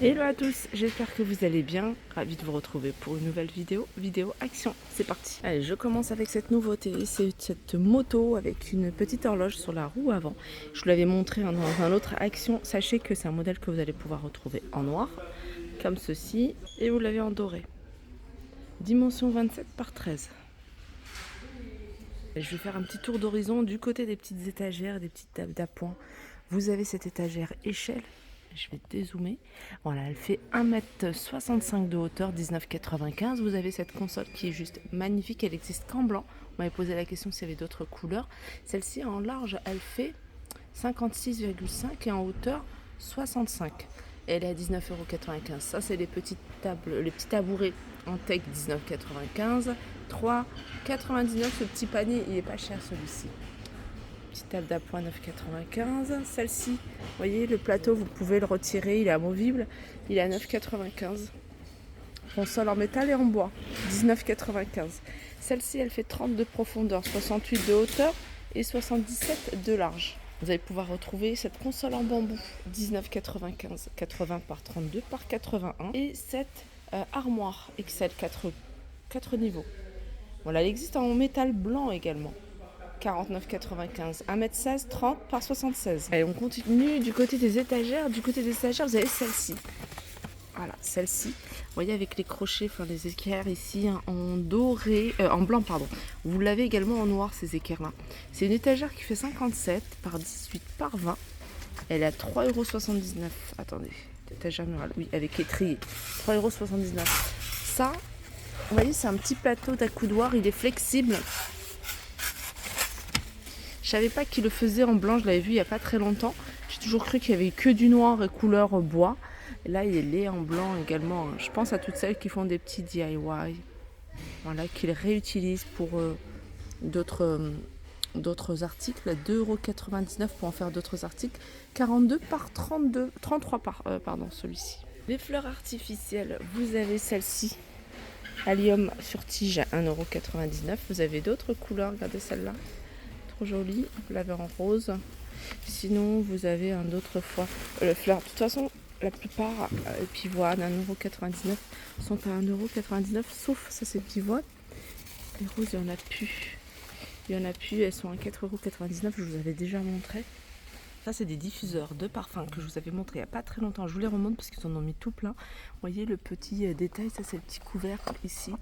Hello à tous, j'espère que vous allez bien. Ravi de vous retrouver pour une nouvelle vidéo action. C'est parti. Allez, je commence avec cette nouveauté. C'est cette moto avec une petite horloge sur la roue avant. Je vous l'avais montré dans un autre action. Sachez que c'est un modèle que vous allez pouvoir retrouver en noir, comme ceci, et vous l'avez en doré. Dimension 27 par 13. Je vais faire un petit tour d'horizon du côté des petites étagères, des petites tables d'appoint. Vous avez cette étagère échelle. Je vais dézoomer. Voilà, elle fait 1,65 m de hauteur, 19,95 €. Vous avez cette console qui est juste magnifique. Elle existe qu'en blanc. On m'avait posé la question s'il y avait d'autres couleurs. Celle-ci en large, elle fait 56,5 et en hauteur 65. Et elle est à 19,95 €. Ça, c'est les petites tables, les petits tabourets en tech 19,95 €. 3,99 €. Ce petit panier, il est pas cher celui-ci. Petite table d'appoint 9,95 €. Celle-ci, vous voyez, le plateau, vous pouvez le retirer, il est amovible. Il est à 9,95 €. Console en métal et en bois, 19,95 €. Celle-ci, elle fait 30 de profondeur, 68 de hauteur et 77 de large. Vous allez pouvoir retrouver cette console en bambou, 19,95 €, 80 par 32 par 81. Et cette armoire XL 4 niveaux. Voilà, elle existe en métal blanc également. 49,95 €, 1,16 m, 30 par 76. Allez, on continue du côté des étagères. Du côté des étagères, vous avez celle-ci. Voilà, celle-ci. Vous voyez avec les crochets, enfin les équerres ici en doré, en blanc pardon. Vous l'avez également en noir ces équerres-là. C'est une étagère qui fait 57 par 18 par 20. Elle est à 3,79 €. Attendez, étagère murale, oui, avec étrier. 3,79 €. Ça, vous voyez, c'est un petit plateau d'accoudoir, il est flexible. Je savais pas qu'il le faisait en blanc, je l'avais vu il n'y a pas très longtemps. J'ai toujours cru qu'il n'y avait que du noir et couleur bois. Et là, il est en blanc également. Je pense à toutes celles qui font des petits DIY. Voilà, qu'ils réutilisent pour d'autres articles. 2,99 € pour en faire d'autres articles. 42 par 32, 33 par, pardon, celui-ci. Les fleurs artificielles, vous avez celle-ci. Allium sur tige à 1,99 €. Vous avez d'autres couleurs, regardez celle-là. Jolie, vous l'avez en rose. Sinon, vous avez un autre fleur. De toute façon, la plupart pivoines à 1,99 € sont à 1,99 €, sauf ça, c'est pivoine. Les roses, il n'y en a plus. Il y en a plus, elles sont à 4,99 €. Je vous avais déjà montré. Ça, c'est des diffuseurs de parfum que je vous avais montré il n'y a pas très longtemps. Je vous les remonte parce qu'ils en ont mis tout plein. Vous voyez le petit détail, ça c'est le petit couvercle ici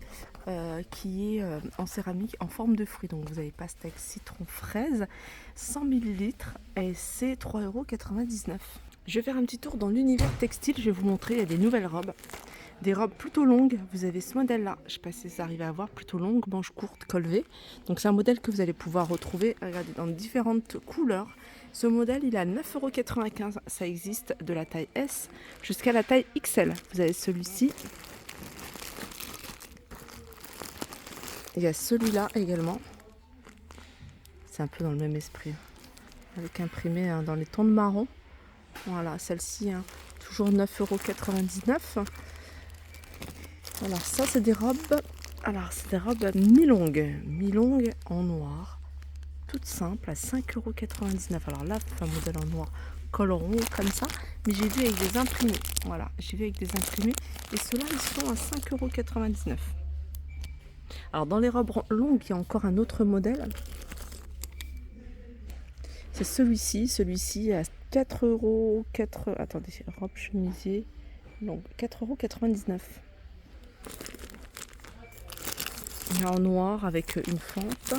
qui est en céramique en forme de fruit. Donc vous avez pastèque, citron, fraise, 100 ml et c'est 3,99 €. Je vais faire un petit tour dans l'univers textile. Je vais vous montrer, il y a des nouvelles robes. Des robes plutôt longues, vous avez ce modèle là, je ne sais pas si ça arrive à voir, plutôt longue, manches courtes, col V. Donc c'est un modèle que vous allez pouvoir retrouver, regardez, dans différentes couleurs. Ce modèle il est à 9,95 €, ça existe de la taille S jusqu'à la taille XL. Vous avez celui-ci, il y a celui-là également, c'est un peu dans le même esprit, avec imprimé dans les tons de marron. Voilà, celle-ci, toujours 9,99 €. Alors ça c'est des robes, mi-longues en noir, toutes simples à 5,99 €. Alors là c'est un modèle en noir, col rond comme ça, mais j'ai vu avec des imprimés. Voilà, j'ai vu avec des imprimés et ceux-là ils sont à 5,99 €. Alors dans les robes longues, il y a encore un autre modèle. C'est celui-ci à 4,4 €. Attendez, robe chemisier longue, 4,99 €. Il y a en noir avec une fente.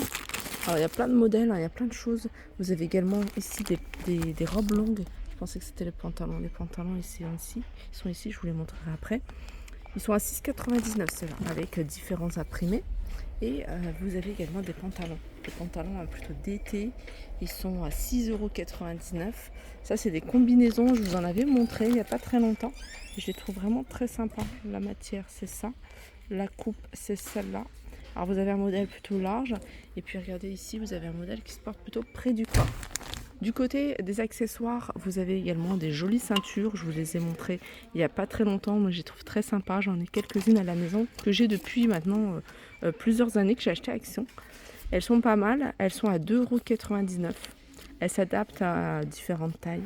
Alors il y a plein de modèles, il y a plein de choses. Vous avez également ici des robes longues. Je pensais que c'était les pantalons. Les pantalons ici, ils sont ici, je vous les montrerai après. Ils sont à 6,99 €, ceux-là, avec différents imprimés. Et vous avez également des pantalons. Les pantalons plutôt d'été, ils sont à 6,99 €. Ça, c'est des combinaisons. Je vous en avais montré il n'y a pas très longtemps. Je les trouve vraiment très sympas. La matière, c'est ça. La coupe, c'est celle-là. Alors, vous avez un modèle plutôt large. Et puis, regardez ici, vous avez un modèle qui se porte plutôt près du corps. Du côté des accessoires, vous avez également des jolies ceintures. Je vous les ai montrées il n'y a pas très longtemps. Moi, je les trouve très sympas. J'en ai quelques-unes à la maison que j'ai depuis maintenant plusieurs années que j'ai acheté à Action. Elles sont pas mal. Elles sont à 2,99 €. Elles s'adaptent à différentes tailles.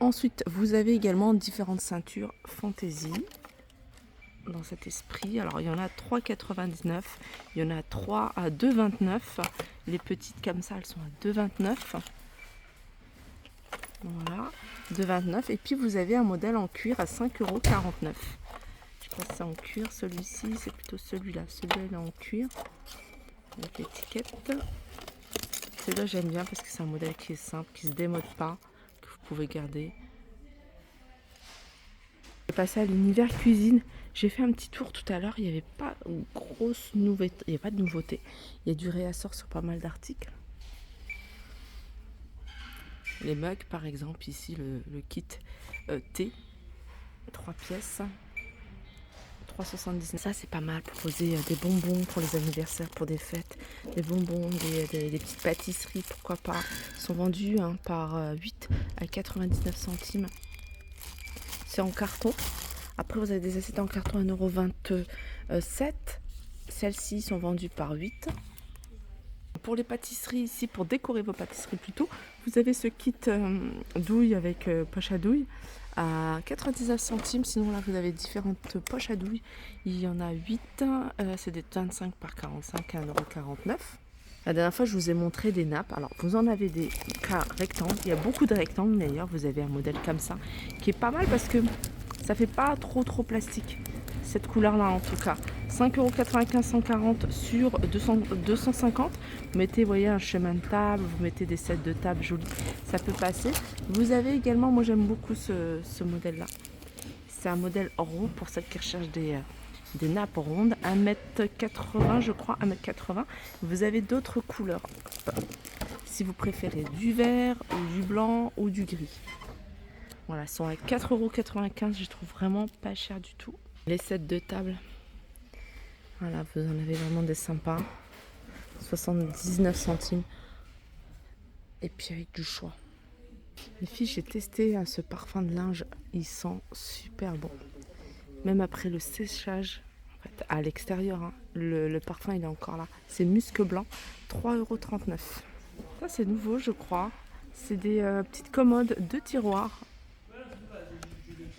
Ensuite, vous avez également différentes ceintures fantaisie dans cet esprit. Alors, il y en a 3,99. Il y en a 3 à 2,29. Les petites comme ça, elles sont à 2,29. Voilà, 2,29. Et puis, vous avez un modèle en cuir à 5,49 €. Je sais pas si c'est en cuir. Celui-ci, c'est plutôt celui-là. Celui-là, il est en cuir. Avec l'étiquette. Celui-là, j'aime bien parce que c'est un modèle qui est simple, qui se démode pas, que vous pouvez garder. Je vais passer à l'univers cuisine. J'ai fait un petit tour tout à l'heure. Il n'y avait pas une grosse nouveauté. Il n'y a pas de nouveauté. Il y a du réassort sur pas mal d'articles. Les mugs, par exemple, ici le kit thé, 3 pièces, 3,79. Ça, c'est pas mal pour poser des bonbons pour les anniversaires, pour des fêtes. Des bonbons, des petites pâtisseries, pourquoi pas. Ils sont vendus par 8 à 99 centimes. C'est en carton. Après, vous avez des assiettes en carton à 1,27 €. Celles-ci sont vendues par 8. Pour les pâtisseries ici, pour décorer vos pâtisseries plutôt, vous avez ce kit douille avec poche à douille à 99 centimes. Sinon là, vous avez différentes poches à douille. Il y en a 8. C'est des 25 par 45 à 1,49 €. La dernière fois, je vous ai montré des nappes. Alors, vous en avez des cas rectangles. Il y a beaucoup de rectangles d'ailleurs. Vous avez un modèle comme ça qui est pas mal parce que ça fait pas trop plastique. Cette couleur-là en tout cas. 5,95 €, 140 sur 250. Vous mettez, vous voyez, un chemin de table, vous mettez des sets de table jolis, ça peut passer. Vous avez également, moi j'aime beaucoup ce modèle-là. C'est un modèle rond pour celles qui recherchent des nappes rondes. 1,80 m, je crois, 1,80 m. Vous avez d'autres couleurs. Si vous préférez du vert, ou du blanc, ou du gris. Voilà, elles sont à 4,95 €. Je trouve vraiment pas cher du tout. Les sets de table. Voilà, vous en avez vraiment des sympas. 79 centimes. Et puis avec du choix. Les filles, j'ai testé ce parfum de linge. Il sent super bon. Même après le séchage, en fait, à l'extérieur, hein, le parfum il est encore là. C'est musc blanc, 3,39 €. Ça c'est nouveau, je crois. C'est des petites commodes de tiroirs.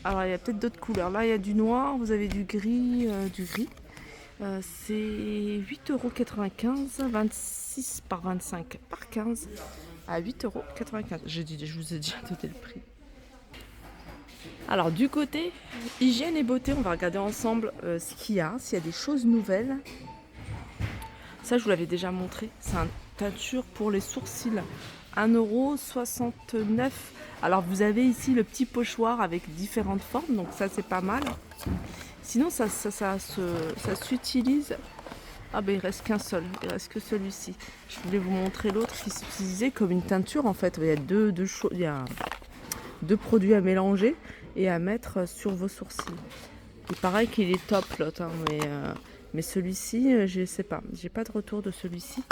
Alors il y a peut-être d'autres couleurs. Là il y a du noir, vous avez du gris, c'est 8,95 €, 26 par 25 par 15 à 8,95 €. Je vous ai déjà donné le prix. Alors du côté hygiène et beauté, on va regarder ensemble ce qu'il y a, s'il y a des choses nouvelles. Ça je vous l'avais déjà montré, c'est une teinture pour les sourcils. 1,69 €. Alors vous avez ici le petit pochoir avec différentes formes, donc ça c'est pas mal. Sinon ça s'utilise. Ah ben il reste qu'un seul, il reste que celui-ci. Je voulais vous montrer l'autre qui s'utilisait comme une teinture en fait. Il y a deux produits à mélanger et à mettre sur vos sourcils. Il paraît qu'il est top l'autre, hein, mais celui-ci, je sais pas. J'ai pas de retour de celui-ci.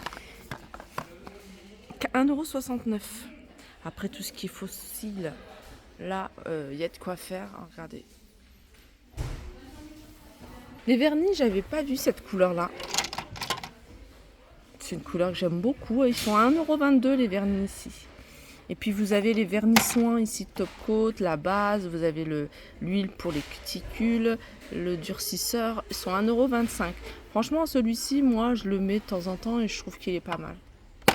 1,69 €. Après tout ce qui est fossile, là, il y a de quoi faire. Regardez. Les vernis, j'avais pas vu cette couleur-là. C'est une couleur que j'aime beaucoup. Ils sont à 1,22 € les vernis ici. Et puis vous avez les vernis soins ici, top coat, la base, vous avez l'huile pour les cuticules, le durcisseur, ils sont à 1,25 €. Franchement celui-ci, moi je le mets de temps en temps et je trouve qu'il est pas mal.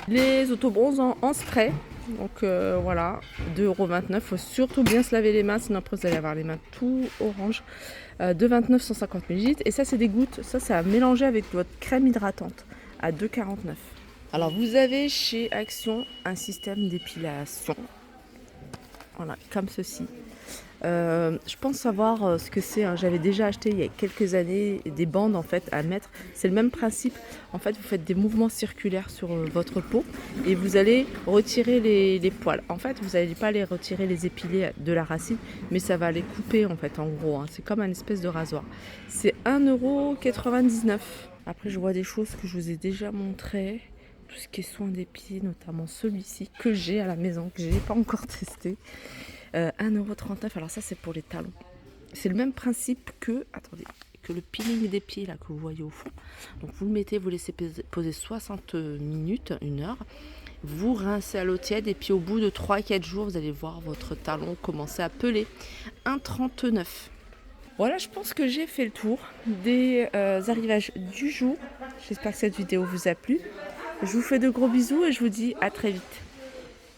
Les autobronzants en spray, donc voilà, 2,29 €. Il faut surtout bien se laver les mains, sinon après vous allez avoir les mains tout orange. 2,29 €, 150 ml. Et ça c'est des gouttes, ça c'est à mélanger avec votre crème hydratante à 2,49 €. Alors vous avez chez Action un système d'épilation, voilà, comme ceci. Je pense savoir ce que c'est, hein. J'avais déjà acheté il y a quelques années des bandes en fait à mettre. C'est le même principe. En fait, vous faites des mouvements circulaires sur votre peau et vous allez retirer les poils. En fait, vous n'allez pas les retirer, les épiler de la racine, mais ça va les couper en fait en gros, hein. C'est comme un espèce de rasoir. C'est 1,99 €. Après, je vois des choses que je vous ai déjà montrées. Tout ce qui est soin des pieds, notamment celui-ci que j'ai à la maison, que je n'ai pas encore testé. 1,39 €. Alors ça c'est pour les talons. C'est le même principe que, attendez, que le peeling des pieds là que vous voyez au fond. Donc vous le mettez, vous laissez poser 60 minutes, 1 heure. Vous rincez à l'eau tiède et puis au bout de 3-4 jours, vous allez voir votre talon commencer à peler. 1,39. Voilà, je pense que j'ai fait le tour des arrivages du jour. J'espère que cette vidéo vous a plu. Je vous fais de gros bisous et je vous dis à très vite.